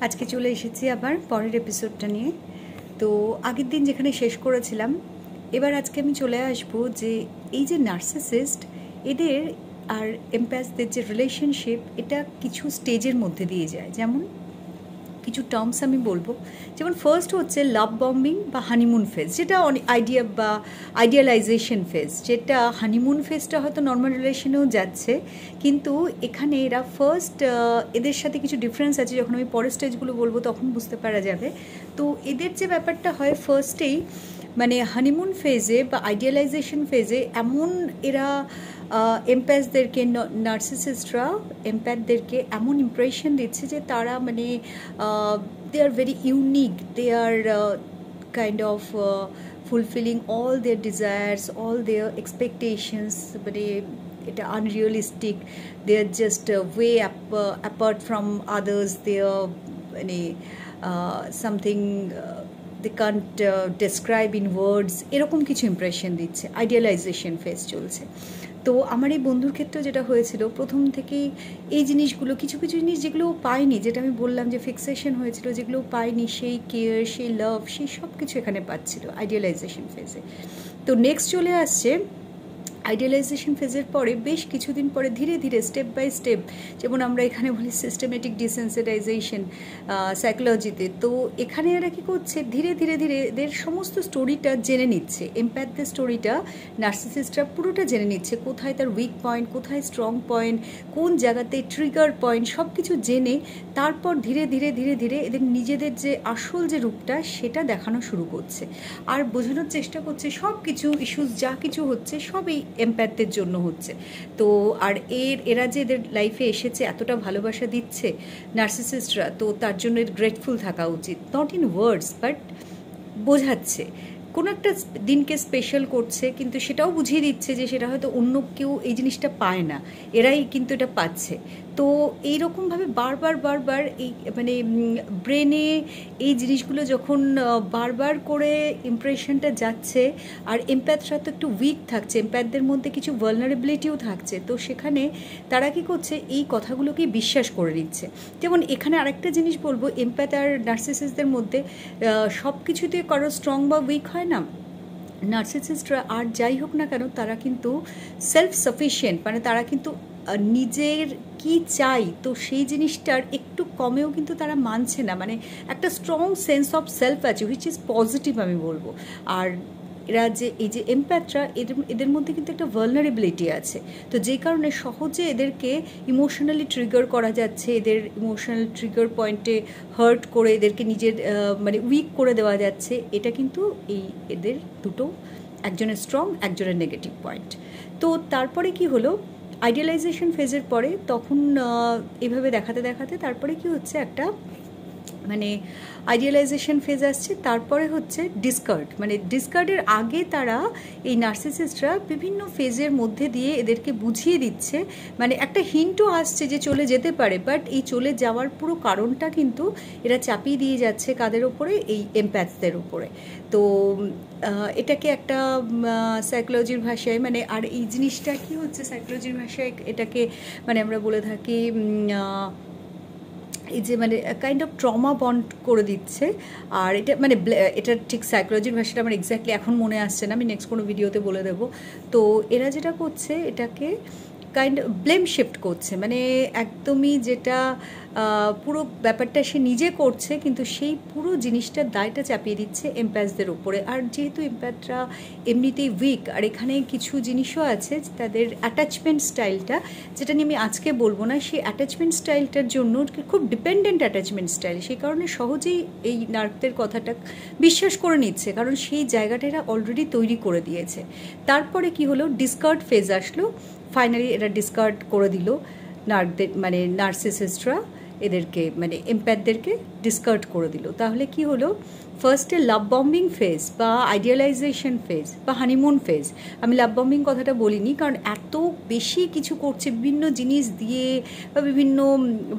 আজকে চলে এসেছি আবার পরের এপিসোডটা নিয়ে। তো আগের দিন যেখানে শেষ করেছিলাম, এবার আজকে আমি চলে আসব যে এই যে নার্সিসিস্ট এদের আর এমপ্যাথদের যে রিলেশনশিপ, এটা কিছু স্টেজের মধ্যে দিয়ে যায়। যেমন কিছু টার্মস আমি বলবো, যেমন ফার্স্ট হচ্ছে লাভ বম্বিং বা হানিমুন ফেজ, যেটা অনেক আইডিয়ালাইজেশন ফেজ। যেটা হানিমুন ফেজটা হয়তো নর্মাল রিলেশনেও যাচ্ছে, কিন্তু এখানে এরা ফার্স্ট এদের সাথে কিছু ডিফারেন্স আছে। যখন আমি পরের স্টেজগুলো বলবো তখন বুঝতে পারা যাবে। তো এদের যে ব্যাপারটা হয় ফার্স্টেই, মানে হানিমুন ফেজে বা আইডিয়ালাইজেশন ফেজে এমন এরা এমপ্যাথদেরকে, নার্সিসিস্টরা এমপ্যাথদেরকে এমন ইমপ্রেশন দিচ্ছে যে তারা মানে they are very unique, they are kind of fulfilling all their desires, all their expectations. মানে এটা unrealistic, they are just way apart from others, they are মানে something they can't describe in words, এরকম কিছু impression দিচ্ছে। আইডিয়ালাইজেশন phase চলছে। তো আমার এই বন্ধুর ক্ষেত্রেও যেটা হয়েছিল, প্রথম থেকেই এই জিনিসগুলো, কিছু কিছু জিনিস যেগুলো পাইনি, যেটা আমি বললাম যে ফিক্সেশন হয়েছিল, যেগুলো পাইনি, সেই কেয়ার, সেই লাভ, সেই সব কিছু এখানে পাচ্ছিল আইডিয়ালাইজেশন ফেজে। তো নেক্সট চলে আসছে আইডিয়ালাইজেশন ফেজের পরে বেশ কিছুদিন পরে ধীরে ধীরে স্টেপ বাই স্টেপ, যেমন আমরা এখানে বলি সিস্টেমেটিক ডিসেন্সিটাইজেশন সাইকোলজিতে। তো এখানে এরা কী করছে, ধীরে ধীরে ধীরে এদের সমস্ত স্টোরিটা জেনে নিচ্ছে। এমপ্যাথদের স্টোরিটা নার্সিসিস্টরা পুরোটা জেনে নিচ্ছে, কোথায় তার উইক পয়েন্ট, কোথায় স্ট্রং পয়েন্ট, কোন জায়গাতে ট্রিগার পয়েন্ট, সব কিছু জেনে তারপর ধীরে ধীরে ধীরে ধীরে এদের নিজেদের যে আসল যে রূপটা সেটা দেখানো শুরু করছে, আর বোঝানোর চেষ্টা করছে সব কিছু ইস্যুস যা কিছু হচ্ছে সবই এমপ্যাথদের জন্য হচ্ছে। তো আর এরা যে এদের লাইফে এসেছে, এতটা ভালোবাসা দিচ্ছে নার্সিসিস্টরা, তো তার জন্য গ্রেটফুল থাকা উচিত। নট ইন ওয়ার্ডস বাট বোঝাচ্ছে, কোনো একটা দিনকে স্পেশাল করছে, কিন্তু সেটাও বুঝিয়ে দিচ্ছে যে সেটা হয়তো অন্য কেউ এই জিনিসটা পায় না, এরাই কিন্তু এটা পাচ্ছে। তো এইরকমভাবে বারবার বারবার এই মানে ব্রেনে এই জিনিসগুলো যখন বারবার করে ইমপ্রেশনটা যাচ্ছে, আর এমপ্যাথরা তো একটু উইক থাকছে, এমপ্যাথদের মধ্যে কিছু ভালনারেবিলিটিও থাকছে, তো সেখানে তারা কী করছে, এই কথাগুলোকেই বিশ্বাস করে নিচ্ছে। যেমন এখানে আরেকটা জিনিস বলবো, এমপ্যাথ আর নার্সিসিস্টদের মধ্যে সব কিছুতে কারো স্ট্রং বা উইক হয় না। নার্সিসিস্টরা আর যাই হোক না কেন, তারা কিন্তু সেলফ সাফিসিয়েন্ট, মানে তারা কিন্তু নিজের কি চাই তো সেই জিনিসটার একটু কমেও কিন্তু তারা মানছে না। মানে একটা স্ট্রং সেন্স অফ সেলফ আছে, হুইচ ইজ পজিটিভ আমি বলবো। আর এরা যে এই যে এমপ্যাথরা, এদের মধ্যে কিন্তু একটা ভালনারেবিলিটি আছে, তো যেই কারণে সহজে এদেরকে ইমোশনালি ট্রিগার করা যাচ্ছে, এদের ইমোশনাল ট্রিগার পয়েন্টে হার্ট করে এদেরকে নিজের মানে উইক করে দেওয়া যাচ্ছে। এটা কিন্তু এই এদের দুটো, একজনের স্ট্রং, একজনের নেগেটিভ পয়েন্ট। তো তারপরে কি হলো, আইডিয়ালাইজেশন ফেজের পরে তখন এভাবে দেখাতে দেখাতে তারপরে কি হচ্ছে, একটা মানে আইডিয়ালাইজেশন ফেজ আসছে, তারপরে হচ্ছে ডিসকার্ড। মানে ডিসকার্ডের আগে তারা এই নার্সিসিস্টরা বিভিন্ন ফেজের মধ্যে দিয়ে এদেরকে বুঝিয়ে দিচ্ছে, মানে একটা হিন্টও আসছে যে চলে যেতে পারে, বাট এই চলে যাওয়ার পুরো কারণটা কিন্তু এরা চাপিয়ে দিয়ে যাচ্ছে কাদের ওপরে, এই এমপ্যাথদের উপরে। তো এটাকে একটা সাইকোলজির ভাষায়, মানে আর এই জিনিসটা কি হচ্ছে সাইকোলজির ভাষায়, এটাকে মানে আমরা বলে থাকি এই যে মানে কাইন্ড অফ ট্রমা বন্ড করে দিচ্ছে। আর এটা মানে এটা ঠিক সাইকোলজির ভাষাটা আমার এক্স্যাক্টলি এখন মনে আসছে না, আমি নেক্সট কোনো ভিডিওতে বলে দেবো। তো এরা যেটা করছে, এটাকে কাইন্ড ব্লেম শিফট করছে, মানে একদমই যেটা পুরো ব্যাপারটা সে নিজে করছে, কিন্তু সেই পুরো জিনিসটার দায়টা চাপিয়ে দিচ্ছে এমপ্যাথদের উপরে। আর যেহেতু এমপ্যাথরা এমনিতেই উইক, আর এখানে কিছু জিনিসও আছে তাদের অ্যাটাচমেন্ট স্টাইলটা, যেটা নিয়ে আমি আজকে বলবো না, সেই অ্যাটাচমেন্ট স্টাইলটার জন্য খুব ডিপেন্ডেন্ট অ্যাটাচমেন্ট স্টাইল, সেই কারণে সহজেই এই নার্কদের কথাটা বিশ্বাস করে নিচ্ছে, কারণ সেই জায়গাটা এরা অলরেডি তৈরি করে দিয়েছে। তারপরে কি হলো, ডিসকার্ড ফেজ আসলো, ফাইনালি এরা ডিসকার্ড করে দিল নার্কদের, মানে নার্সিসিস্টরা এদেরকে মানে এমপ্যাথদেরকে ডিসকার্ড করে দিল। তাহলে কি হলো, ফার্স্টে লাভ বম্বিং ফেজ বা আইডিয়ালাইজেশন ফেজ বা হানিমুন ফেজ, আমি লাভ বম্বিং কথাটা বলিনি কারণ এত বেশি কিছু করছে বিভিন্ন জিনিস দিয়ে বা বিভিন্ন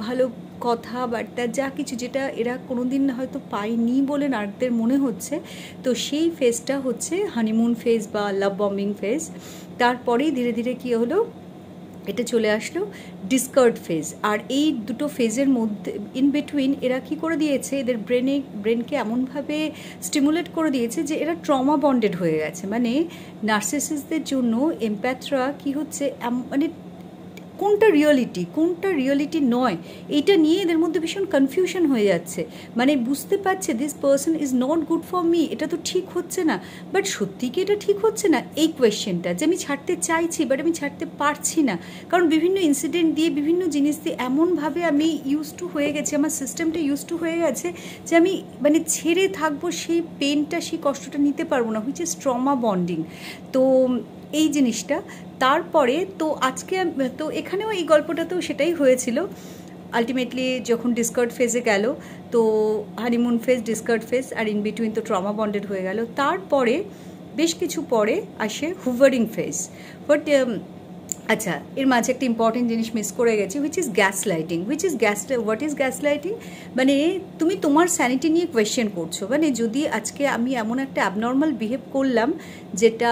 ভালো কথাবার্তা যা কিছু, যেটা এরা কোনোদিন হয়তো পায়নি বলে নার্কদের মনে হচ্ছে, তো সেই ফেজটা হচ্ছে হানিমুন ফেজ বা লাভ বম্বিং ফেজ। তারপরেই ধীরে ধীরে কী হলো, এটা চলে আসলো ডিসকার্ড ফেজ। আর এই দুটো ফেজের মধ্যে ইন বিটুইন এরা কি করে দিয়েছে, এদের ব্রেনকে এমনভাবে স্টিমুলেট করে দিয়েছে যে এরা ট্রমা বন্ডেড হয়ে গেছে। মানে নার্সিসিস্টদের জন্য এমপ্যাথরা কি হচ্ছে, মানে কোনটা রিয়েলিটি নয়, এইটা নিয়ে এদের মধ্যে ভীষণ কনফিউশন হয়ে যাচ্ছে। মানে বুঝতে পারছে this person is not good for me, এটা তো ঠিক হচ্ছে না, বাট সত্যি কি এটা ঠিক হচ্ছে না, এই কোয়েশ্চেনটা যে আমি ছাড়তে চাইছি বাট আমি ছাড়তে পারছি না, কারণ বিভিন্ন ইনসিডেন্ট দিয়ে বিভিন্ন জিনিস দিয়ে এমনভাবে আমি ইউজ টু হয়ে গেছি, আমার সিস্টেমটা ইউজ টু হয়ে গেছে যে আমি মানে ছেড়ে থাকবো, সেই পেনটা সেই কষ্টটা নিতে পারবো না, হুইচ ইজ ট্রমা বন্ডিং। তো এই জিনিসটা তারপরে তো আজকে তো এখানেও এই গল্পটাতেও সেটাই হয়েছিল। আলটিমেটলি যখন ডিসকার্ড ফেজে গেল, তো হানিমুন ফেজ, ডিসকার্ড ফেজ, আর ইন বিটুইন তো ট্রমা বন্ডেড হয়ে গেল। তারপরে বেশ কিছু পরে আসে হুভারিং ফেজ। বাট আচ্ছা, এর মাঝে একটা ইম্পর্টেন্ট জিনিস মিস করে গেছি, which is gas lighting. What is gas lighting? মানে তুমি তোমার স্যানিটি নিয়ে কোয়েশ্চেন করছো। মানে যদি আজকে আমি এমন একটা অ্যাবনর্মাল বিহেভ করলাম যেটা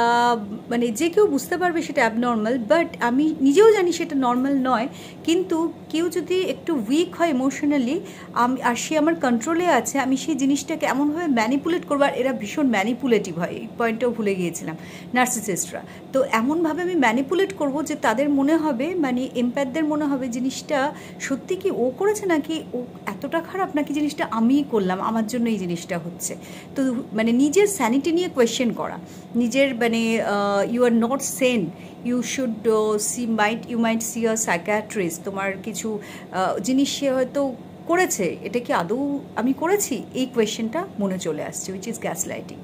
মানে যে কেউ বুঝতে পারবে সেটা অ্যাবনর্মাল, বাট আমি নিজেও জানি সেটা নর্মাল নয়, কিন্তু কেউ যদি একটু উইক হয় ইমোশনালি আর সে আমার কন্ট্রোলে আছে, আমি সেই জিনিসটাকে এমনভাবে ম্যানিপুলেট করবো, আর এরা ভীষণ ম্যানিপুলেটিভ হয়, এই পয়েন্টটাও ভুলে গিয়েছিলাম নার্সিসিস্টরা। তো এমনভাবে আমি ম্যানিপুলেট করবো যে তাদের মনে হবে, মানে এমপ্যাথদের মনে হবে জিনিসটা সত্যি কি ও করেছে, নাকি ও এতটা খারাপ, নাকি জিনিসটা আমিই করলাম, আমার জন্য এই জিনিসটা হচ্ছে। তো মানে নিজের স্যানিটি নিয়ে কোয়েশ্চেন করা, নিজের মানে you are not sane, you should you might see a psychiatrist. তোমার কিছু জিনিস সে হয়তো করেছে, এটা কি আদৌ আমি করেছি, এই কোয়েশ্চেনটা মনে চলে আসছে, উইচ ইজ গ্যাস লাইটিং।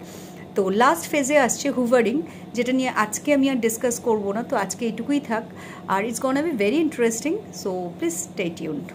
তো লাস্ট ফেজে আসছে হুভারিং, যেটা নিয়ে আজকে আমি আর ডিসকাস করবো না, তো আজকে এইটুকুই থাক। আর it's gonna be very interesting, so please stay tuned.